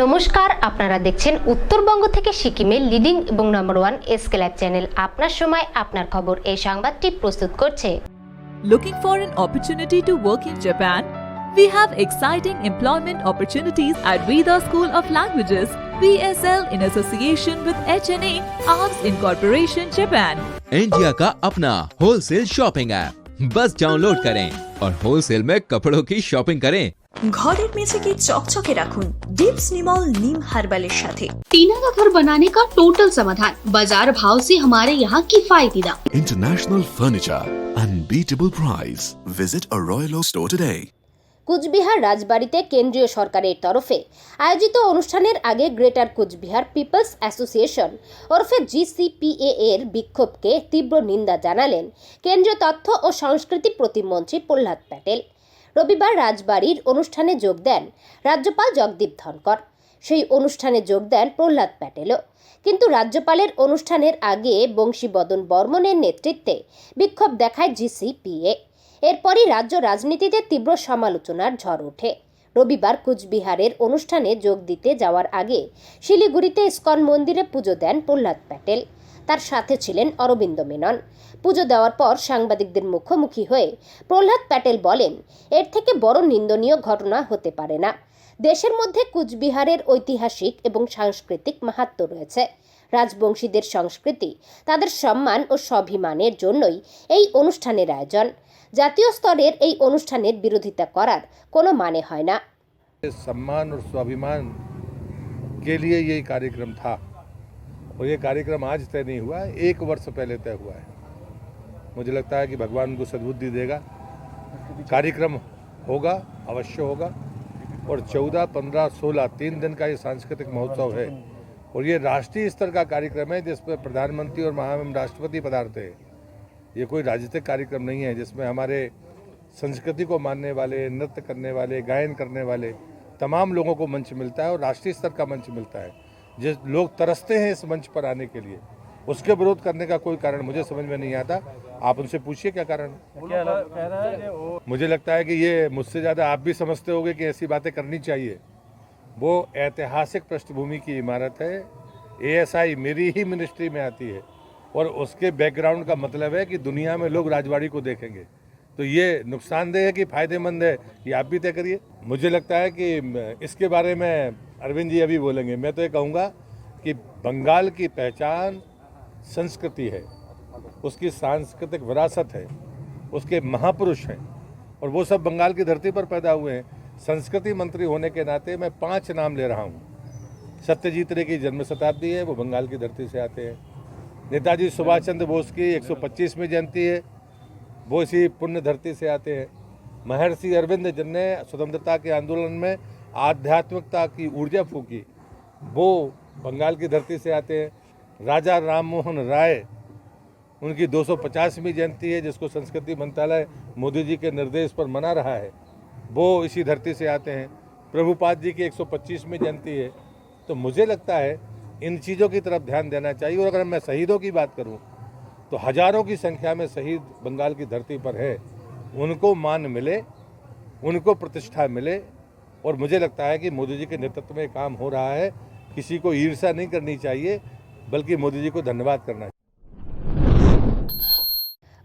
নমস্কার, আপনারা দেখছেন উত্তরবঙ্গ থেকে সিকিমের লিডিং এবং নম্বর 1 এসকে লাইভ চ্যানেল। আপনার সময় আপনার খবর এই সংবাদটি প্রস্তুত করছে। Looking for an opportunity to work in Japan? We have exciting employment opportunities at Vida School of Languages, VSL, in association with HNA, Arms Incorporation, Japan. India का अपना होलसेल शॉपिंग ऐप बस डाउनलोड करें और wholesale में कपड़ों की shopping करें। ঘরের মেঝেকে চকচকে রাখুন ডিপস নিমল নিম হার্বালের সাথে। टीना का घर बनाने का टोटल समाधान बाजार भाव से हमारे यहाँ किफायती दाम। International Furniture, unbeatable price. Visit a Royal Oak store today. Cooch Behar রাজবাড়িতে কেন্দ্রীয় সরকারের তরফে আয়োজিত অনুষ্ঠানের আগে গ্রেটার কুচবিহার পিপলস অ্যাসোসিয়েশন ওরফে GCPA এর বিক্ষোভকে তীব্র নিন্দা জানালেন কেন্দ্রীয় তথ্য ও সংস্কৃতি প্রতিমন্ত্রী প্রহ্লাদ প্যাটেল। রবিবার রাজবাড়ির অনুষ্ঠানে যোগ দেন রাজ্যপাল জগদীপ ধনকর। সেই অনুষ্ঠানে যোগ দেন প্রহ্লাদ প্যাটেলও। কিন্তু রাজ্যপালের অনুষ্ঠানের আগে বংশীবদন বর্মনের নেতৃত্বে বিক্ষোভ দেখায় GCPA। এরপরই রাজ্য রাজনীতিতে তীব্র সমালোচনার ঝড় ওঠে। রবিবার কুচবিহারের অনুষ্ঠানে যোগ দিতে যাওয়ার আগে শিলিগুড়িতে ইস্কন মন্দিরে পুজো দেন প্রহ্লাদ প্যাটেল। তার সাথে ছিলেন অরবিন্দ মেনন। পুজো দেওয়ার পর সাংবাদিকদের মুখোমুখি হয়ে প্রহ্লাদ প্যাটেল বলেন, এর থেকে বড় নিন্দনীয় ঘটনা হতে পারে না। দেশের মধ্যে কুচবিহারের ঐতিহাসিক এবং সাংস্কৃতিক মাহাত্ম্য রয়েছে। রাজবংশীদের সংস্কৃতি, তাদের সম্মান ও স্বাভিমানের জন্যই এই অনুষ্ঠানের আয়োজন। জাতীয় স্তরের এই অনুষ্ঠানের বিরোধিতা করার কোনো মানে হয় না। सम्मान और स्वाभिमान के लिए ये कार्यक्रम था और ये कार्यक्रम आज तय नहीं हुआ है, 1 वर्ष पहले तय हुआ है। मुझे लगता है कि भगवान उनको सद्बुद्धि देगा। कार्यक्रम होगा, अवश्य होगा। और 14, 15, 16 3 दिन का ये सांस्कृतिक महोत्सव है और ये राष्ट्रीय स्तर का कार्यक्रम है जिसमें प्रधानमंत्री और महामहिम राष्ट्रपति पधारते हैं। ये कोई राजनीतिक कार्यक्रम नहीं है जिसमें हमारे संस्कृति को मानने वाले, नृत्य करने वाले, गायन करने वाले तमाम लोगों को मंच मिलता है और राष्ट्रीय स्तर का मंच मिलता है। जिस लोग तरसते हैं इस मंच पर आने के लिए, उसके विरोध करने का कोई कारण मुझे समझ में नहीं आता। आप उनसे पूछिए क्या कारण। मुझे लगता है कि ये मुझसे ज़्यादा आप भी समझते होंगे कि ऐसी बातें करनी चाहिए। वो ऐतिहासिक पृष्ठभूमि की इमारत है। ASI मेरी ही मिनिस्ट्री में आती है और उसके बैकग्राउंड का मतलब है कि दुनिया में लोग राजवाड़ी को देखेंगे। तो ये नुकसानदेह है कि फ़ायदेमंद है, ये आप भी तय करिए। मुझे लगता है कि इसके बारे में अरविंद जी अभी बोलेंगे। मैं तो ये कहूँगा कि बंगाल की पहचान संस्कृति है, उसकी सांस्कृतिक विरासत है, उसके महापुरुष हैं और वो सब बंगाल की धरती पर पैदा हुए हैं। संस्कृति मंत्री होने के नाते मैं 5 नाम ले रहा हूँ। सत्यजीत रे की जन्म शताब्दी है, वो बंगाल की धरती से आते हैं। नेताजी सुभाष चंद्र बोस की 125वीं जयंती है, वो इसी पुण्य धरती से आते हैं। महर्षि अरविंद जिनने स्वतंत्रता के आंदोलन में आध्यात्मिकता की ऊर्जा फूकी, वो बंगाल की धरती से आते हैं। राजा राममोहन राय, उनकी 250वीं जयंती है जिसको संस्कृति मंत्रालय मोदी जी के निर्देश पर मना रहा है, वो इसी धरती से आते हैं। प्रभुपाद जी की 125वीं जयंती है। तो मुझे लगता है इन चीज़ों की तरफ ध्यान देना चाहिए। और अगर मैं शहीदों की बात करूं तो हजारों की संख्या में शहीद बंगाल की धरती पर है। उनको मान मिले, उनको प्रतिष्ठा मिले और मुझे लगता है कि मोदी जी के नेतृत्व में काम हो रहा है। किसी को ईर्ष्या नहीं करनी चाहिए, बल्कि मोदी जी को धन्यवाद करना चाहिए।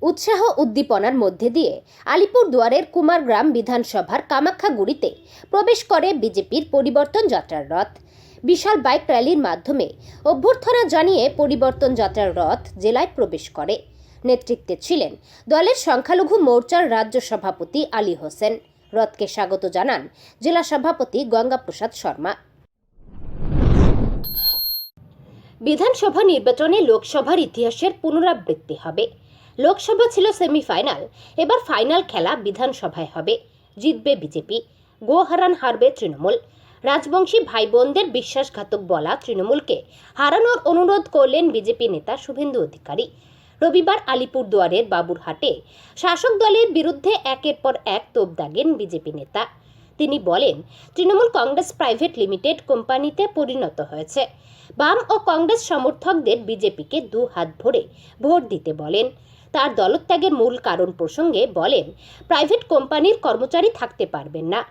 উৎসাহ উদ্দীপনার মধ্যে দিয়ে আলিপুরদুয়ারের কুমারগ্রাম বিধানসভার কামাখ্যাগুড়িতে প্রবেশ করে বিজেপির পরিবর্তন যাত্রার রথ। বিশাল বাইক র্যালির মাধ্যমে অভ্যর্থনা জানিয়ে পরিবর্তন যাত্রার রথ জেলায় প্রবেশ করে। নেতৃত্বে ছিলেন দলের সংখ্যালঘু মোর্চার রাজ্য সভাপতি আলী হোসেন। রথকে স্বাগত জানান জেলা সভাপতি গঙ্গাপ্রসাদ শর্মা। বিধানসভা নির্বাচনে লোকসভার ইতিহাসের পুনরাবৃত্তি হবে। লোকসভা ছিল সেমিফাইনাল, এবার ফাইনাল খেলা বিধানসভায় হবে। জিতবে বিজেপি, গোহারান হারবে তৃণমূল। রাজবংশী ভাই বোনদের বিশ্বাসঘাতক বলা তৃণমূলকে হারানোর অনুরোধ করলেন বিজেপি নেতা শুভেন্দু অধিকারী। রবিবার আলিপুরদুয়ারের বাবুরহাটে শাসক দলের বিরুদ্ধে একের পর এক তোপ দাগেন বিজেপি নেতা। তিনি বলেন, তৃণমূল কংগ্রেস প্রাইভেট লিমিটেড কোম্পানিতে পরিণত হয়েছে। বাম ও কংগ্রেস সমর্থকদের বিজেপিকে 2 হাত ভরে ভোট দিতে বলেন। তার দলত্যাগের মূল কারণ প্রসঙ্গে বলেন, প্রাইভেট কোম্পানির কর্মচারী থাকতে পারবেন না।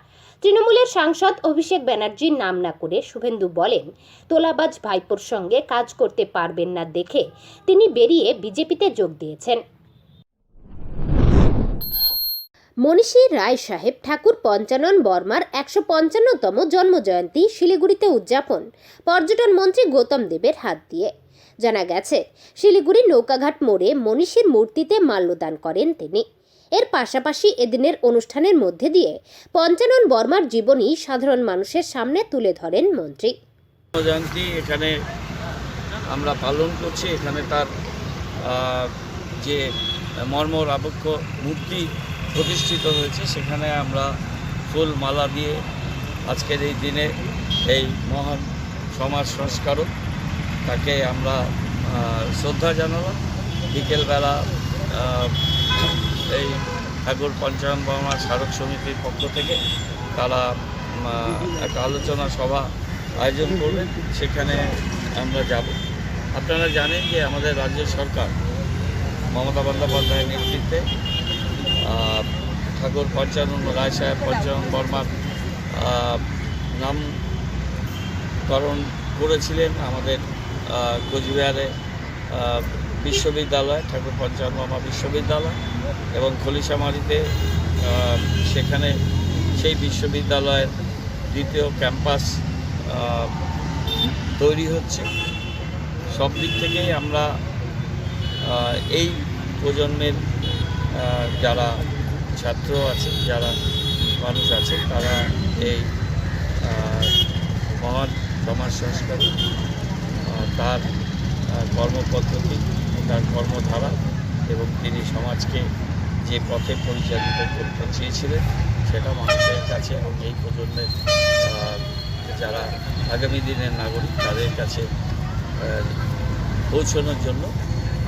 তৃণমূলের সাংসদ অভিষেক ব্যানার্জির নাম না করে শুভেন্দু বলেন, তোলাবাজ ভাইপোর সঙ্গে কাজ করতে পারবেন না দেখে তিনি বেরিয়ে বিজেপিতে যোগ দিয়েছেন। মনীষী রায় সাহেব ঠাকুর পঞ্চানন বর্মার 155তম জন্মজয়ন্তী শিলিগুড়িতে উদযাপন পর্যটন মন্ত্রী গৌতম দেবের হাত দিয়ে। জানা গেছে, শিলিগুড়ি নৌকাঘাট মোড়ে মনীষীর মূর্তিতে মাল্যদান করেন তিনি। এর পাশাপাশি এদিনের অনুষ্ঠানের মধ্যে দিয়ে পঞ্চানন বর্মার জীবনী সাধারণ মানুষের সামনে তুলে ধরেন মন্ত্রী। জয়ন্তী এখানে আমরা পালন করছি। এখানে তার যে মর্মরাবক্ষ মূর্তি প্রতিষ্ঠিত হয়েছে, সেখানে আমরা ফুল মালা দিয়ে আজকের এই দিনে এই মহান সমাজ সংস্কারক তাকে আমরা শ্রদ্ধা জানালাম। বিকেলবেলা এই ঠাকুর পঞ্চানন বর্মা স্মারক সমিতির পক্ষ থেকে তারা একটা আলোচনা সভা আয়োজন করবেন, সেখানে আমরা যাব। আপনারা জানেন যে আমাদের রাজ্য সরকার মমতা বন্দ্যোপাধ্যায়ের নেতৃত্বে ঠাকুর পঞ্চানন রায় সাহেব পঞ্চানন বর্মার নামকরণ করেছিলেন আমাদের কোচবিহারে বিশ্ববিদ্যালয়, ঠাকুর পঞ্চানন বর্মা বিশ্ববিদ্যালয়, এবং খলিশামারিতে সেখানে সেই বিশ্ববিদ্যালয়ের দ্বিতীয় ক্যাম্পাস তৈরি হচ্ছে। সব দিক থেকেই আমরা এই প্রজন্মের যারা ছাত্র আছে, যারা মানুষ আছে, তারা এই মহান সমাজ সংস্কার তার কর্মপদ্ধতি, তার কর্মধারা এবং তিনি সমাজকে যে পথে পরিচালিত করতে চেয়েছিলেন সেটা মানুষের কাছে এবং এই প্রজন্মের যারা আগামী দিনের নাগরিক তাদের কাছে পৌঁছানোর জন্য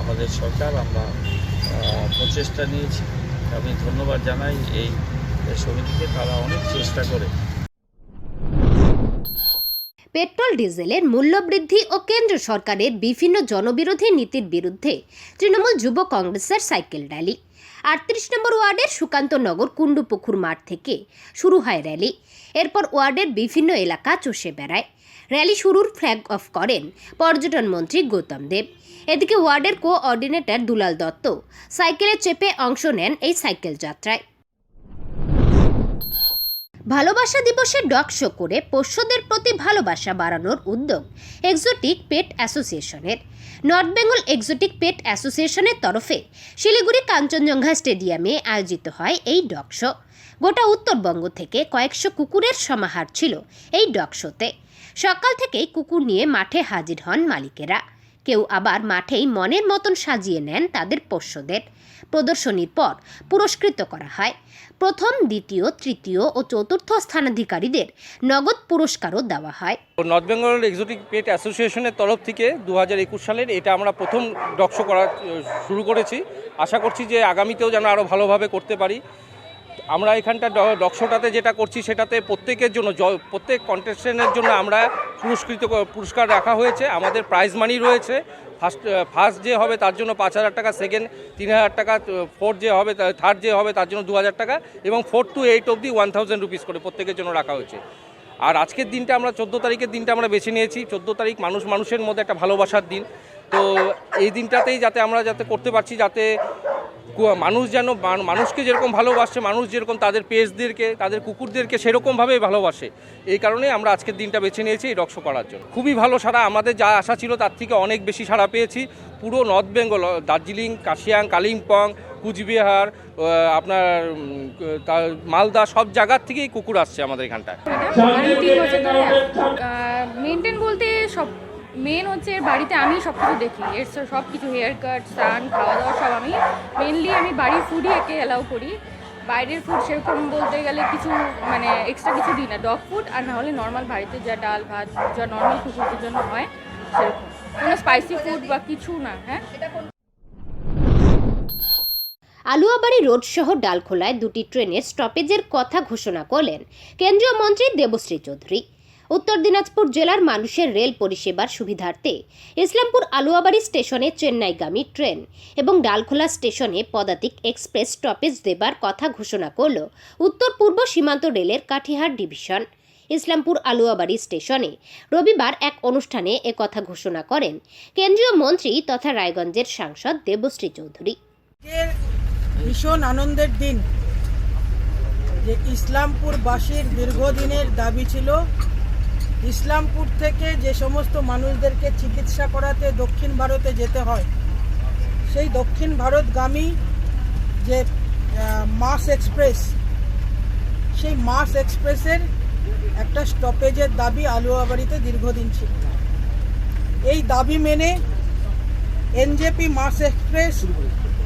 আমাদের সরকার আমরা প্রচেষ্টা নিয়েছি। আমি ধন্যবাদ জানাই এই সমিতিকে, তারা অনেক চেষ্টা করে। পেট্রোল ডিজেলের মূল্য বৃদ্ধি ও কেন্দ্র সরকারের বিভিন্ন জনবিরোধী নীতির বিরুদ্ধে তৃণমূল যুব কংগ্রেসের সাইকেল র্যালি। 38 নম্বর ওয়ার্ডের সুকান্তনগর কুণ্ডুপুকুর মাঠ থেকে শুরু হয় র্যালি। এরপর ওয়ার্ডের বিভিন্ন এলাকা চষে বেড়ায়। র্যালি শুরুর ফ্ল্যাগ অফ করেন পর্যটন মন্ত্রী গৌতম দেব। এদিকে ওয়ার্ডের কোঅর্ডিনেটর দুলাল দত্ত সাইকেলে চেপে অংশ নেন এই সাইকেল যাত্রায়। ভালোবাসা দিবসে ডগ শো করে পোষ্যদের প্রতি ভালোবাসা বাড়ানোর উদ্যোগ এক্সোটিক পেট অ্যাসোসিয়েশনের। নর্থ বেঙ্গল এক্সোটিক পেট অ্যাসোসিয়েশনের তরফে শিলিগুড়ি কাঞ্চনজঙ্ঘা স্টেডিয়ামে আয়োজিত হয় এই ডগ শো। গোটা উত্তরবঙ্গ থেকে কয়েকশো কুকুরের সমাহার ছিল এই ডগ শোতে। সকাল থেকেই কুকুর নিয়ে মাঠে হাজির হন মালিকেরা। কেউ আবার মাঠেই মনের মতন সাজিয়ে নেন তাদের পোষ্যদের। প্রদর্শনীর পর পুরস্কৃত করা হয়। প্রথম, দ্বিতীয়, তৃতীয় ও চতুর্থ স্থানাধিকারীদের নগদ পুরস্কারও দেওয়া হয়। নর্থ বেঙ্গল এক্সোটিক পেট অ্যাসোসিয়েশনের তরফ থেকে 2021 সালের এটা আমরা প্রথম ডগ শো করা শুরু করেছি। আশা করছি যে আগামীতেও যেন আরও ভালোভাবে করতে পারি। আমরা এখানটা ডগ শোটাতে যেটা করছি সেটাতে প্রত্যেকের জন্য, প্রত্যেক কন্টেস্টেন্টের জন্য আমরা পুরস্কার রাখা হয়েছে। আমাদের প্রাইজ মানি রয়েছে। ফার্স্ট যে হবে তার জন্য 5,000 টাকা, সেকেন্ড 3,000 টাকা, ফোর্থ যে হবে, থার্ড যে হবে তার জন্য 2,000 টাকা এবং 4 to 8 অবধি 1,000 রুপিস করে প্রত্যেকের জন্য রাখা হয়েছে। আর আজকের দিনটা আমরা 14 তারিখের দিনটা আমরা বেছে নিয়েছি। 14 তারিখ মানুষের মধ্যে একটা ভালোবাসার দিন। তো এই দিনটাতেই আমরা করতে পারছি যাতে মানুষ যেন মানুষকে যেরকম ভালোবাসে, মানুষ যেরকম তাদের পেটসদেরকে, তাদের কুকুরদেরকে সেরকমভাবেই ভালোবাসে। এই কারণে আমরা আজকের দিনটা বেছে নিয়েছি এই ডগ শো করার জন্য। খুবই ভালো সাড়া, আমাদের যা আশা ছিল তার থেকে অনেক বেশি সাড়া পেয়েছি। পুরো নর্থ বেঙ্গল, দার্জিলিং, কাশিয়াং, কালিম্পং, কুচবিহার, আপনার মালদা, সব জায়গার থেকেই কুকুর আসছে আমাদের এখানটায়। মেনটেন বলতে সব মেন হচ্ছে বাড়িতে আমি সব কিছু দেখি, এর সব কিছু হেয়ার কাট, স্নান, খাওয়া দাওয়া সব আমি মেনলি বাড়ির ফুডই একে অ্যালাউ করি। বাইরের ফুড সেরকম বলতে গেলে কিছু এক্সট্রা কিছু দিই না, ডগ ফুড আর না হলে নর্মাল বাড়িতে যা ডাল ভাত যা নর্মাল কুকুরদের জন্য হয় সেরকম, কোনো স্পাইসি ফুড বা কিছু না। হ্যাঁ, আলুয়াবাড়ি রোড সহ ডালখোলায় 2টি ট্রেনের স্টপেজের কথা ঘোষণা করলেন কেন্দ্রীয় মন্ত্রী দেবশ্রী চৌধুরী। উত্তর দিনাজপুর জেলার মানুষের রেল পরিষেবার সুবিধার্থে ইসলামপুর আলুয়াবাড়ি স্টেশনে চেন্নাইগামী ট্রেন এবং ডালখোলা স্টেশনে পদাতিক এক্সপ্রেস স্টপেজ দেবার কথা ঘোষণা করল উত্তর পূর্ব সীমান্ত রেলের কাঠিহার ডিভিশন। ইসলামপুর আলুয়াবাড়ি স্টেশনে রবিবার এক অনুষ্ঠানে একথা ঘোষণা করেন কেন্দ্রীয় মন্ত্রী তথা রায়গঞ্জের সাংসদ দেবশ্রী চৌধুরী। ভীষণ আনন্দের দিন যে ইসলামপুরবাসীর দীর্ঘদিনের দাবি ছিল ইসলামপুর থেকে যে সমস্ত মানুষদেরকে চিকিৎসা করাতে দক্ষিণ ভারতে যেতে হয়, সেই দক্ষিণ ভারতগামী যে মাস এক্সপ্রেস, সেই মাস এক্সপ্রেসের একটা স্টপেজের দাবি আলুয়াবাড়িতে দীর্ঘদিন ছিল। এই দাবি মেনে এনজেপি মাস এক্সপ্রেস,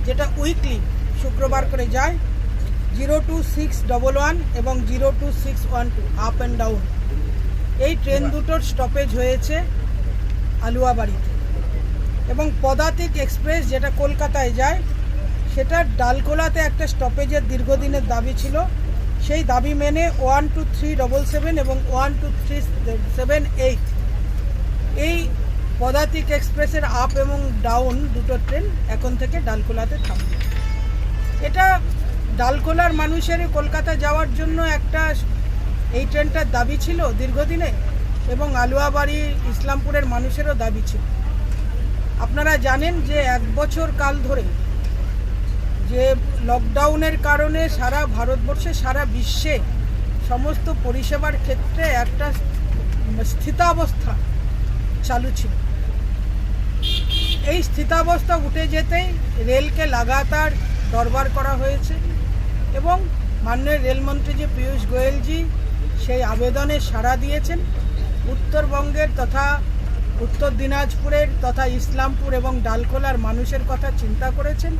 যেটা উইকলি শুক্রবার করে যায়, 02611 এবং 02612 আপ অ্যান্ড ডাউন, এই ট্রেন দুটোর স্টপেজ হয়েছে আলুয়াবাড়িতে। এবং পদাতিক এক্সপ্রেস যেটা কলকাতায় যায়, সেটা ডালখোলাতে একটা স্টপেজের দীর্ঘদিনের দাবি ছিল। সেই দাবি মেনে 12377 এবং 12378 এই পদাতিক এক্সপ্রেসের আপ এবং ডাউন দুটো ট্রেন এখন থেকে ডালখোলাতে থামবে। এটা ডালখোলার মানুষের কলকাতা যাওয়ার জন্য একটা এই ট্রেনটার দাবি ছিল দীর্ঘদিনে, এবং আলুয়াবাড়ি ইসলামপুরের মানুষেরও দাবি ছিল। আপনারা জানেন যে 1 বছর কাল ধরে যে লকডাউনের কারণে সারা ভারতবর্ষে, সারা বিশ্বে সমস্ত পরিষেবার ক্ষেত্রে একটা স্থিতাবস্থা চালু ছিল। এই স্থিতাবস্থা উঠে যেতেই রেলকে লাগাতার দরবার করা হয়েছে এবং মাননীয় রেলমন্ত্রী যে পীযূষ গোয়েলজি সেই আবেদনে সাড়া দিয়েছেন। উত্তরবঙ্গের তথা উত্তর দিনাজপুরের তথা ইসলামপুর এবং ডালখোলার মানুষের কথা চিন্তা করেছেন,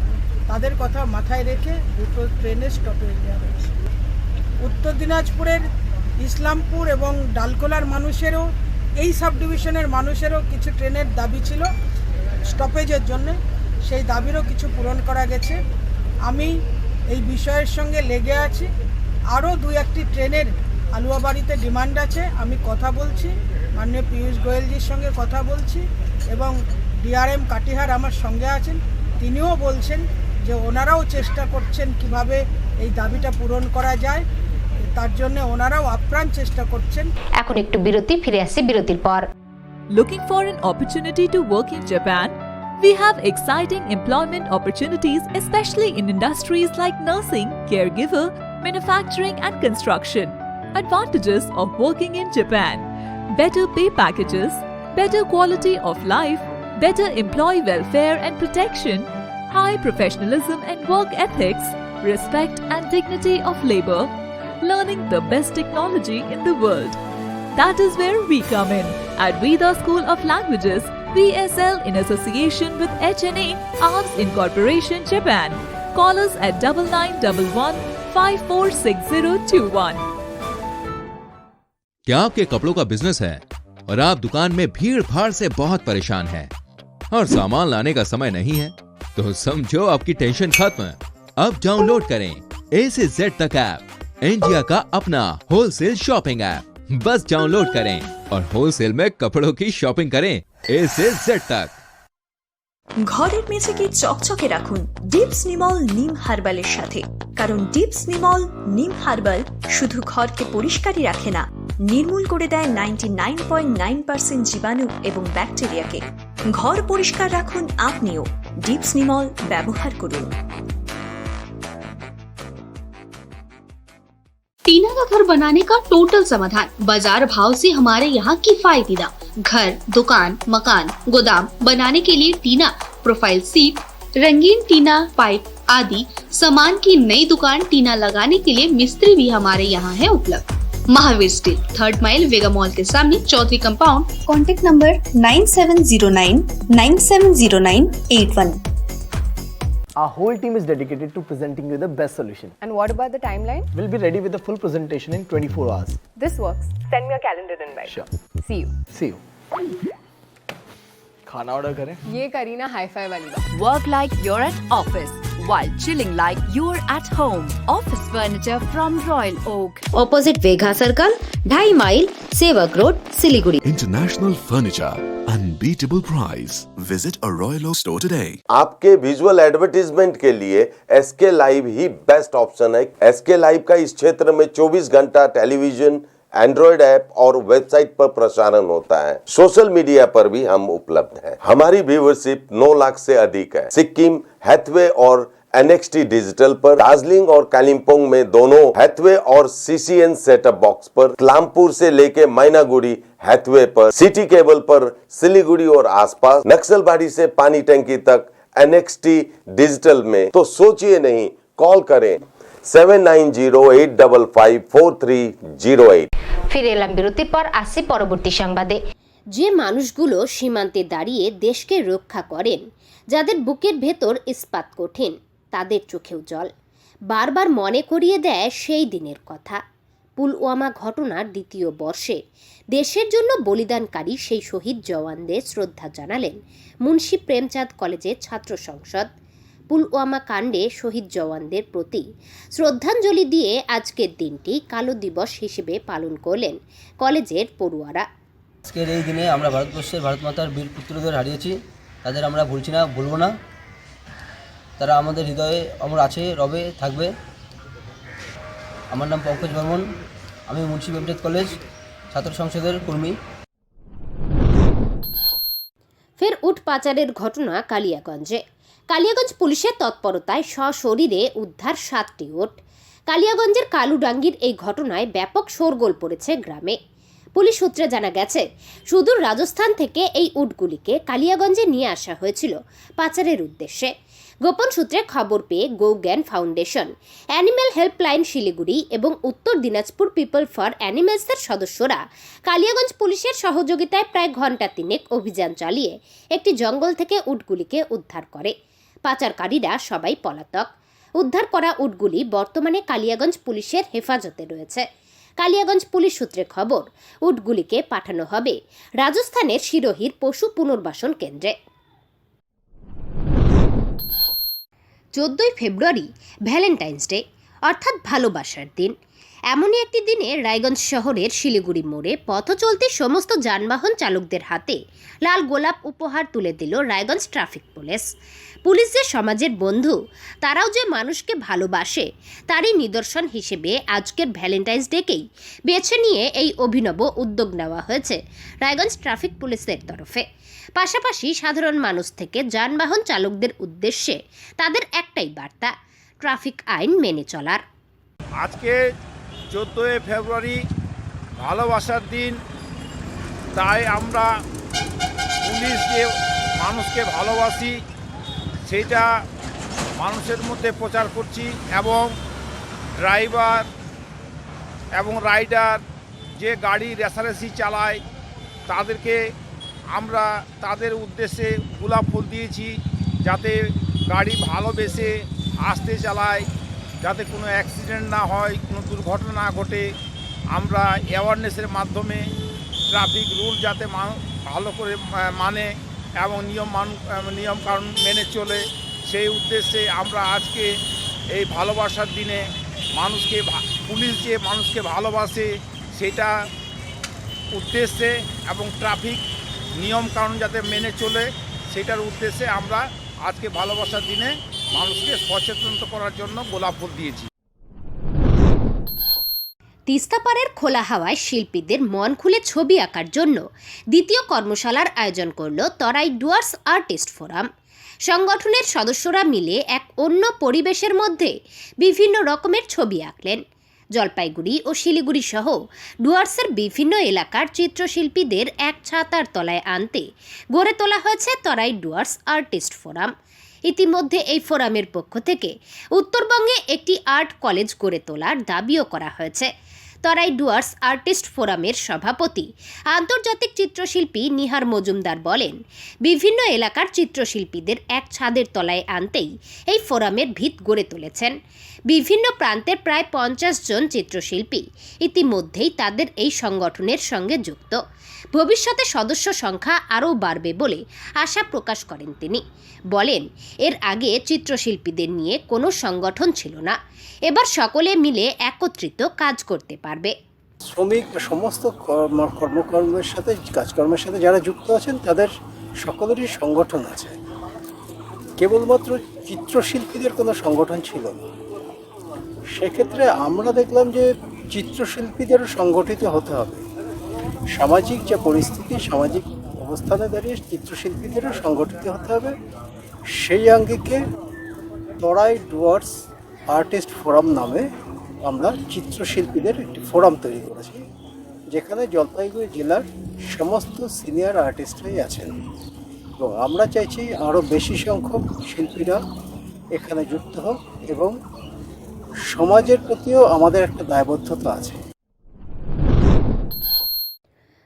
তাদের কথা মাথায় রেখে দুটো ট্রেনের স্টপেজ দেওয়া হয়েছে। উত্তর দিনাজপুরের ইসলামপুর এবং ডালখোলার মানুষেরও, এই সাব ডিভিশনের মানুষেরও কিছু ট্রেনের দাবি ছিল স্টপেজের জন্য, সেই দাবিরও কিছু পূরণ করা গেছে। আমি এই বিষয়ের সঙ্গে লেগে আছি। আরও 2-1টি ট্রেনের আলুয়াবাড়িতে ডিমান্ড আছে, আমি কথা বলছি, মাননীয় পীযূষ গোয়েলজির সঙ্গে কথা বলছি এবং ডিআরএম কাটিহার আমার সঙ্গে আছেন, তিনিও বলছেন যে ওনারাও চেষ্টা করছেন কিভাবে এই দাবিটা পূরণ করা যায়, তার জন্য ওনারাও আপ্রাণ চেষ্টা করছেন। এখন একটু বিরতি, ফিরে আসছি বিরতির পর। Looking for an opportunity to work in Japan? We have exciting employment opportunities, especially in industries like nursing, caregiver, manufacturing and construction. Advantages of working in Japan: better pay packages, better quality of life, better employee welfare and protection, high professionalism and work ethics, respect and dignity of labor, learning the best technology in the world. That is where we come in at Veda School of Languages, VSL, in association with HNA, Arms Incorporation, Japan. Call us at 9911 546021. क्या आपके कपड़ों का business है और आप दुकान में भीड़ भाड़ से बहुत परेशान हैं और सामान लाने का समय नहीं है? तो समझो आपकी टेंशन खत्म। अब डाउनलोड करें A से Z तक ऐप, इंडिया का अपना होलसेल शॉपिंग ऐप। बस डाउनलोड करें और होलसेल में कपड़ों की शॉपिंग करें A से Z तक। ঘরের মেঝেকে চকচকে রাখুন ডিপস নিমল নিম হার্বালের সাথে, কারণ ডিপস নিমল নিম হার্বাল শুধু ঘরকে পরিষ্কারই রাখে না, নির্মূল করে দেয় 99.9% জীবাণু এবং ব্যাকটেরিয়াকে। ঘর পরিষ্কার রাখুন আপনিও, ডিপস নিমল ব্যবহার করুন। टीना का घर बनाने का टोटल समाधान बाजार भाव से हमारे यहाँ किफायती दाम। घर, दुकान, मकान, गोदाम बनाने के लिए टीना, प्रोफाइल सीट, रंगीन टीना, पाइप आदि सामान की नई दुकान टीना लगाने के लिए मिस्त्री भी हमारे यहाँ है उपलब्ध। Mahavir steel, 3rd mile Vega mall के सामने, Chaudhary compound. Contact number 9709970981। Our whole team is dedicated to presenting you the best solution. And what about the timeline? We'll be ready with the full presentation in 24 hours. This works. Send me a calendar invite. Sure. See you. See you. खाना order करें? ये करी ना hi fi वाली बात। Work like you're at office. while chilling like you're at home. Office furniture from Royal Oak. Opposite Vega circle 2.5 mile Sevoke road Siliguri. International furniture, unbeatable price. Visit a Royal Oak store today. आपके visual advertisement के लिए SK live ही best option है। SK live का इस क्षेत्र में 24 घंटा television, Android app और वेबसाइट पर प्रसारण होता है। सोशल मीडिया पर भी हम उपलब्ध हैं। हमारी व्यूवरशिप 9 लाख से अधिक है। सिक्किम, हैथवे और NXT डिजिटल पर, दार्जिलिंग और कालिम्पोंग में दोनों हैथवे और CCN सेटअप बॉक्स पर, क्लामपुर से लेके मैनागुड़ी हैथवे पर, सिटी केबल पर सिलीगुड़ी और आसपास, नक्सलबाड़ी से पानी टंकी तक NXT डिजिटल में। तो सोचिए नहीं, कॉल करें 7908554308। ফিরে এলাম বিরতির পর, আসছি পরবর্তী সংবাদে। যে মানুষগুলো সীমান্তে দাঁড়িয়ে দেশকে রক্ষা করেন, যাদের বুকের ভেতর ইস্পাত কঠিন, তাদের চোখেও জল। বারবার মনে করিয়ে দেয় সেই দিনের কথা। পুলওয়ামা ঘটনার দ্বিতীয় বর্ষে দেশের জন্য বলিদানকারী সেই শহীদ জওয়ানদের শ্রদ্ধা জানালেন মুন্সী প্রেমচাঁদ কলেজের ছাত্র সংসদ। পুলওয়ামা কাণ্ডে শহীদ জওয়ানদের প্রতি শ্রদ্ধাঞ্জলি দিয়ে আজকের দিনটি কালো দিবস হিসেবে পালন করলেন কলেজের পড়ুয়ারা। আজকের এই দিনে আমরা ভারতবর্ষের ভারত মাতার বীর পুত্রদের হারিয়েছি, তাদের আমরা ভুলছি না, ভুলব না। তারা আমাদের হৃদয়ে অমর আছে, রবে, থাকবে। আমার নাম পঙ্কজ বর্মন, আমি মুন্সী প্রেমচাঁদ কলেজ ছাত্র সংসদের কর্মী। ফের উট পাচারের ঘটনা কালিয়াগঞ্জে। কালিয়াগঞ্জ পুলিশের তৎপরতায় সশরীরে উদ্ধার 7টি উট। কালিয়াগঞ্জের কালুডাঙ্গির এই ঘটনায় ব্যাপক শোরগোল পড়েছে গ্রামে। পুলিশ সূত্রে জানা গেছে, সুদূর রাজস্থান থেকে এই উটগুলিকে কালিয়াগঞ্জে নিয়ে আসা হয়েছিল পাচারের উদ্দেশ্যে। গোপন সূত্রে খবর পেয়ে গৌজ্ঞান ফাউন্ডেশন, অ্যানিম্যাল হেল্পলাইন শিলিগুড়ি এবং উত্তর দিনাজপুর পিপল ফর অ্যানিমেলসের সদস্যরা কালিয়াগঞ্জ পুলিশের সহযোগিতায় প্রায় ঘণ্টা 3 অভিযান চালিয়ে একটি জঙ্গল থেকে উটগুলিকে উদ্ধার করে। পাচারকারীরা সবাই পলাতক। উদ্ধার করা উটগুলি বর্তমানে কালিয়াগঞ্জ পুলিশের হেফাজতে রয়েছে। কালিয়াগঞ্জ পুলিশ সূত্রে খবর, উটগুলিকে পাঠানো হবে রাজস্থানের সিরোহির পশু পুনর্বাসন কেন্দ্রে। 14ই ফেব্রুয়ারি ভ্যালেন্টাইন্স ডে, অর্থাৎ ভালোবাসার দিন। এমনই একটি দিনে রায়গঞ্জ শহরের শিলিগুড়ি মোড়ে পথ চলতি সমস্ত যানবাহন চালকদের হাতে লাল গোলাপ উপহার তুলে দিল রায়গঞ্জ ট্রাফিক পুলিশ। পুলিশ যে সমাজের বন্ধু, তারাও যে মানুষকে ভালোবাসে, তারই নিদর্শন হিসেবে আজকের ভ্যালেন্টাইন্স ডেকেই বেছে নিয়ে এই অভিনব উদ্যোগ নেওয়া হয়েছে রায়গঞ্জ ট্রাফিক পুলিশের তরফে। পাশাপাশি সাধারণ মানুষ থেকে যানবাহন চালকদের উদ্দেশ্যে তাদের একটাই বার্তা, ট্রাফিক আইন মেনে চলার। আজকে 14 ফেব্রুয়ারি ভালোবাসার দিন, তাই আমরা পুলিশ যে মানুষকে ভালোবাসি সেইটা মানুষের মধ্যে প্রচার করছি, এবং ড্রাইভার এবং রাইডার যে গাড়ি রেষারেষি চালায় তাদেরকে আমরা তাদের উদ্দেশ্যে গোলাপ ফুল দিয়েছি, যাতে গাড়ি ভালোবেসে আসতে চালায়, যাতে কোনো অ্যাক্সিডেন্ট না হয়, কোনো দুর্ঘটনা না ঘটে। আমরা অ্যাওয়ারনেসের মাধ্যমে ট্রাফিক রুল যাতে ভালো করে মানে এবং নিয়ম কানুন মেনে চলে, সেই উদ্দেশ্যে আমরা আজকে এই ভালোবাসার দিনে মানুষকে, পুলিশ যে মানুষকে ভালোবাসে সেটা উদ্দেশ্যে এবং ট্রাফিক নিয়ম কানুন যাতে মেনে চলে সেটার উদ্দেশ্যে আমরা আজকে ভালোবাসার দিনে মানুষকে সচেতন করার জন্য গোলাপ ফুল দিয়েছি। তিস্তাপাড়ের খোলা হাওয়ায় শিল্পীদের মন খুলে ছবি আঁকার জন্য দ্বিতীয় কর্মশালার আয়োজন করল তরাই ডুয়ার্স আর্টিস্ট ফোরাম। সংগঠনের সদস্যরা মিলে এক অন্য পরিবেশের মধ্যে বিভিন্ন রকমের ছবি আঁকলেন। জলপাইগুড়ি ও শিলিগুড়ি সহ ডুয়ার্সের বিভিন্ন এলাকার চিত্রশিল্পীদের এক ছাতার তলায় আনতে গড়ে তোলা হয়েছে তরাই ডুয়ার্স আর্টিস্ট ফোরাম। ইতিমধ্যে এই ফোরামের পক্ষ থেকে উত্তরবঙ্গে একটি আর্ট কলেজ গড়ে তোলার দাবিও করা হয়েছে। তরাই ডুয়ার্স আর্টিস্ট ফোরামের সভাপতি আন্তর্জাতিক চিত্রশিল্পী নিহার মজুমদার বলেন, বিভিন্ন এলাকার চিত্রশিল্পীদের এক ছাদের তলায় আনতেই এই ফোরামের ভিত গড়ে তুলেছেন। বিভিন্ন প্রান্তের প্রায় 50 জন চিত্রশিল্পী ইতিমধ্যেই তাদের এই সংগঠনের সঙ্গে যুক্ত। ভবিষ্যতে সদস্য সংখ্যা আরও বাড়বে বলে আশা প্রকাশ করেন তিনি। বলেন, এর আগে চিত্রশিল্পীদের নিয়ে কোনো সংগঠন ছিল না, এবার সকলে মিলে একত্রিত কাজ করতে পারবে। শ্রমিক সমস্ত কর্মকর্মের সাথে কাজকর্মের সাথে যারা যুক্ত আছেন তাদের সকলেরই সংগঠন আছে, কেবলমাত্র চিত্রশিল্পীদের কোনো সংগঠন ছিল না। সেক্ষেত্রে আমরা দেখলাম যে চিত্রশিল্পীদেরও সংগঠিত হতে হবে। সামাজিক যে পরিস্থিতি, সামাজিক অবস্থানে দাঁড়িয়ে চিত্রশিল্পীদেরও সংগঠিত হতে হবে। সেই আঙ্গিকে তরাই ডুয়ার্স আর্টিস্ট ফোরাম নামে আমরা চিত্রশিল্পীদের একটি ফোরাম তৈরি করেছি, যেখানে জলপাইগুড়ি জেলার সমস্ত সিনিয়র আর্টিস্টরাই আছেন এবং আমরা চাইছি আরও বেশি সংখ্যক শিল্পীরা এখানে যুক্ত হোক এবং সমাজের প্রতিও আমাদের একটা দায়বদ্ধতা আছে।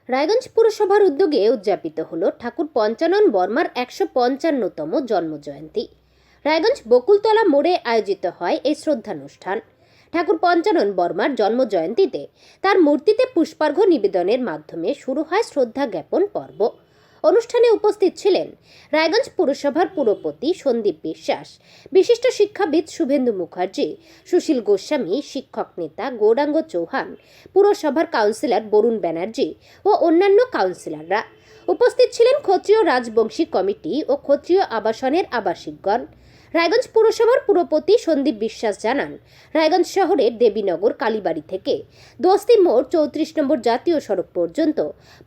রায়গঞ্জ পুরসভার উদ্যোগে উদযাপিত হলো ঠাকুর পঞ্চানন বর্মার 155তম জন্মজয়ন্তী। রায়গঞ্জ বকুলতলা মোড়ে আয়োজিত হয় এই শ্রদ্ধানুষ্ঠান। ঠাকুর পঞ্চানন বর্মার জন্মজয়ন্তীতে তার মূর্তিতে পুষ্পার্ঘ্য নিবেদনের মাধ্যমে শুরু হয় শ্রদ্ধা জ্ঞাপন পর্ব। অনুষ্ঠানে উপস্থিত ছিলেন রায়গঞ্জ পুরসভার পুরপতি সন্দীপ বিশ্বাস, বিশিষ্ট শিক্ষাবিদ শুভেন্দু মুখার্জি, সুশীল গোস্বামী, শিক্ষক নেতা গৌরাঙ্গ চৌহান, পুরসভার কাউন্সিলর বরুণ ব্যানার্জি ও অন্যান্য কাউন্সিলররা। উপস্থিত ছিলেন ক্ষত্রিয় রাজবংশী কমিটি ও ক্ষত্রিয় আবাসনের আবাসিকগণ। রায়গঞ্জ পুরসভার পুরপতি সন্দীপ বিশ্বাস জানান, রায়গঞ্জ শহরের দেবীনগর কালীবাড়ি থেকে দোস্তি মোড় 34 নম্বর জাতীয় সড়ক পর্যন্ত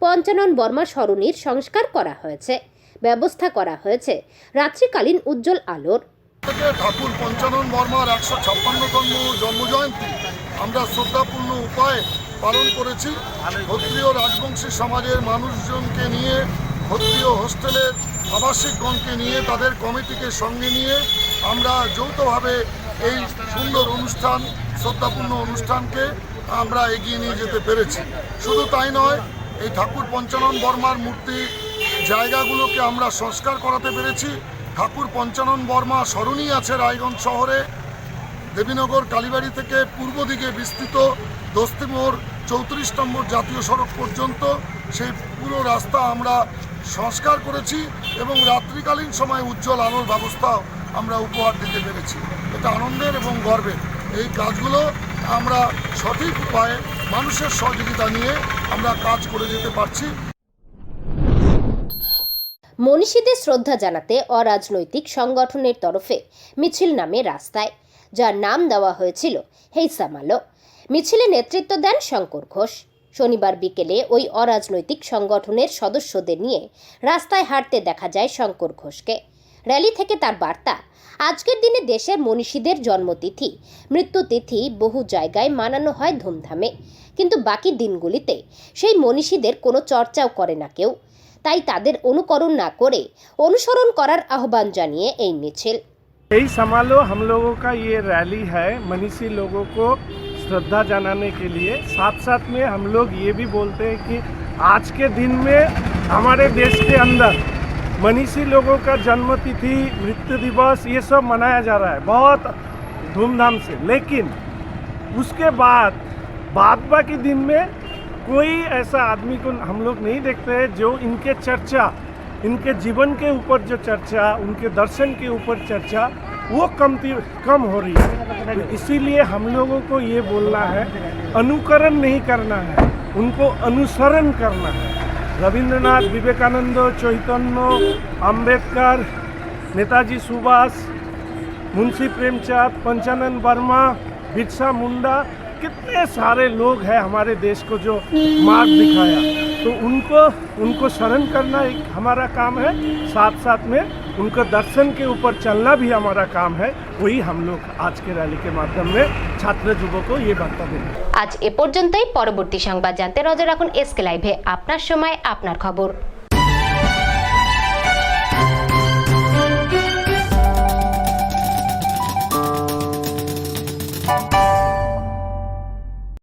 পঞ্চানন বর্মা সরণির সংস্কার করা হয়েছে। ব্যবস্থা করা হয়েছে রাত্রিকালীন উজ্জ্বল আলোর। ঠাকুর পঞ্চানন বর্মার 156তম জন্মজয়ন্তী আমরা শ্রদ্ধাপূর্ণ উপায়ে পালন করেছি। ক্ষত্রিয় রাজবংশী সমাজের মানুষজনকে নিয়ে, ক্ষত্রিয় হোস্টেলের আবাসিকগণকে নিয়ে, তাদের কমিটিকে সঙ্গে নিয়ে আমরা যৌথভাবে এই সুন্দর অনুষ্ঠান, শ্রদ্ধাপূর্ণ অনুষ্ঠানকে আমরা এগিয়ে নিয়ে যেতে পেরেছি। শুধু তাই নয়, এই ঠাকুর পঞ্চানন বর্মার মূর্তি জায়গাগুলোকে আমরা সংস্কার করাতে পেরেছি। ঠাকুর পঞ্চানন বর্মা সরণি আছে রায়গঞ্জ শহরে, দেবীনগর কালীবাড়ি থেকে পূর্ব দিকে বিস্তৃত দোস্তি মোড় 34 নম্বর জাতীয় সড়ক পর্যন্ত সেই পুরো রাস্তা আমরা সংস্কার করেছি এবং রাত্রিকালীন সময় উজ্জ্বল আলোর ব্যবস্থা আমরা উপহার দিতে পেরেছি। এটা আনন্দের এবং গর্বের। এই কাজগুলো আমরা সঠিক উপায়ে মানুষের সহযোগিতা নিয়ে আমরা কাজ করে যেতে পারছি। মনীষীদের শ্রদ্ধা জানাতে অরাজনৈতিক সংগঠনের তরফে মিছিল নামে রাস্তায়, যার নাম দেওয়া হয়েছিল হেইসামালো। মিছিলে নেতৃত্ব দেন শঙ্কর ঘোষ। শনিবার বিকেলে ওই অরাজনৈতিক সংগঠনের সদস্যদের নিয়ে রাস্তায় হাঁটতে দেখা যায় শঙ্কর ঘোষকে। র্যালি থেকে তার বার্তা, আজকের দিনে দেশের মনীষীদের জন্মতিথি, মৃত্যুতিথি বহু জায়গায় মানানো হয় ধুমধামে, কিন্তু বাকি দিনগুলিতে সেই মনীষীদের কোনো চর্চাও করে না কেউ। তাই তাদের অনুকরণ না করে অনুসরণ করার আহ্বান জানিয়ে এই মিছিল। यही समालो हम लोगों का ये रैली है मनीषी लोगों को श्रद्धा जनाने के लिए। साथ साथ में हम लोग ये भी बोलते हैं कि आज के दिन में हमारे देश के अंदर मनीषी लोगों का जन्मतिथि, मृत्यु दिवस ये सब मनाया जा रहा है बहुत धूमधाम से, लेकिन उसके बाद बाकी दिन में कोई ऐसा आदमी को हम लोग नहीं देखते हैं जो इनके चर्चा, इनके जीवन के ऊपर जो चर्चा, उनके दर्शन के ऊपर चर्चा वो कम हो रही है। तो इसीलिए हम लोगों को ये बोलना है, अनुकरण नहीं करना है, उनको अनुसरण करना है। रविंद्रनाथ, विवेकानंद, चैतन्य, अम्बेडकर, नेताजी सुभाष, मुंशी प्रेमचंद, पंचानन वर्मा, बिरसा मुंडा, कितने सारे लोग हैं हमारे देश को जो मार्ग दिखाया। तो उनको शरण करना एक हमारा काम है, साथ साथ में उनका दर्शन के ऊपर चलना भी हमारा काम है। वही हम लोग आज के रैली के माध्यम में छात्र युवकों को ये बार्ता देंगे। আজ এ পর্যন্তই। পরবর্তী সংবাদ জানতে নজর রাখুন এসকে লাইভে। আপনার সময় আপনার খবর।